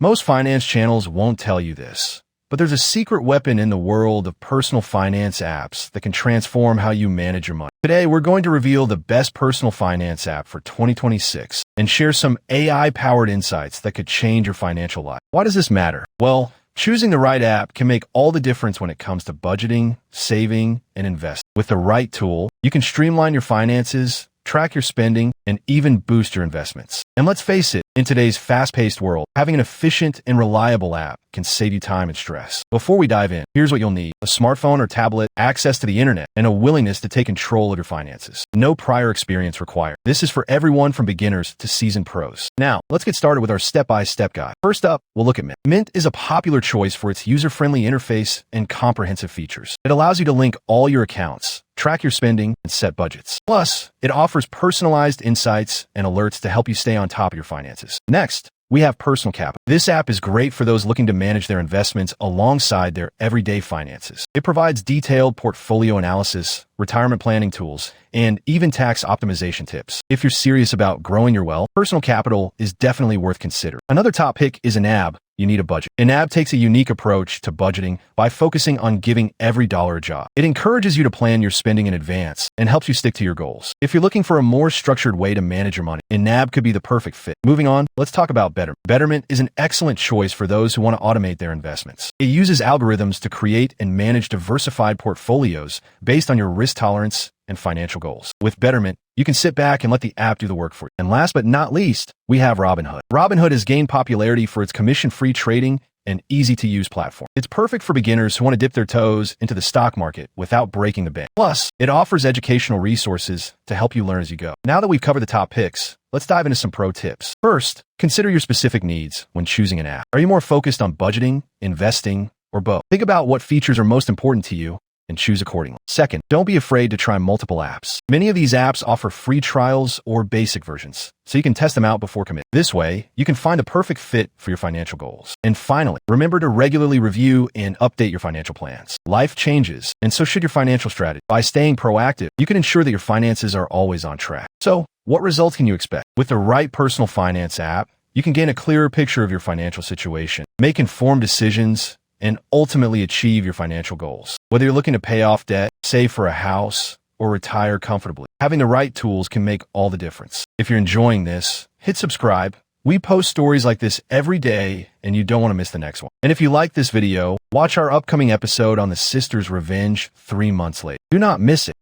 Most finance channels won't tell you this, but there's a secret weapon in the world of personal finance apps that can transform how you manage your money. Today, we're going to reveal the best personal finance app for 2026 and share some AI-powered insights that could change your financial life. Why does this matter? Well, choosing the right app can make all the difference when it comes to budgeting, saving, and investing. With the right tool, you can streamline your finances, track your spending, and even boost your investments. And let's face it, in today's fast-paced world, having an efficient and reliable app can save you time and stress. Before we dive in, here's what you'll need: a smartphone or tablet, access to the internet, and a willingness to take control of your finances. No prior experience required. This is for everyone from beginners to seasoned pros. Now, let's get started with our step-by-step guide. First up, we'll look at Mint. Mint is a popular choice for its user-friendly interface and comprehensive features. It allows you to link all your accounts, track your spending, and set budgets. Plus, it offers personalized insights and alerts to help you stay on top of your finances. Next, we have Personal Capital. This app is great for those looking to manage their investments alongside their everyday finances. It provides detailed portfolio analysis, retirement planning tools, and even tax optimization tips. If you're serious about growing your wealth, Personal Capital is definitely worth considering. Another top pick is Enab. You need a budget. Enab takes a unique approach to budgeting by focusing on giving every dollar a job. It encourages you to plan your spending in advance and helps you stick to your goals. If you're looking for a more structured way to manage your money, Enab could be the perfect fit. Moving on, let's talk about Betterment. Betterment is an excellent choice for those who want to automate their investments. It uses algorithms to create and manage diversified portfolios based on your risk tolerance and financial goals. With Betterment, you can sit back and let the app do the work for you. And last but not least, we have Robinhood. Robinhood has gained popularity for its commission-free trading and easy-to-use platform. It's perfect for beginners who want to dip their toes into the stock market without breaking the bank. Plus, it offers educational resources to help you learn as you go. Now that we've covered the top picks, let's dive into some pro tips. First, consider your specific needs when choosing an app. Are you more focused on budgeting, investing, or both? Think about what features are most important to you and choose accordingly. Second, don't be afraid to try multiple apps. Many of these apps offer free trials or basic versions, so you can test them out before committing. This way, you can find the perfect fit for your financial goals. And finally, remember to regularly review and update your financial plans. Life changes, and so should your financial strategy. By staying proactive, you can ensure that your finances are always on track. So, what results can you expect? With the right personal finance app, you can gain a clearer picture of your financial situation, make informed decisions, and ultimately achieve your financial goals. Whether you're looking to pay off debt, save for a house, or retire comfortably, having the right tools can make all the difference. If you're enjoying this, hit subscribe. We post stories like this every day, and you don't want to miss the next one. And if you like this video, watch our upcoming episode on the sister's revenge 3 months later. Do not miss it.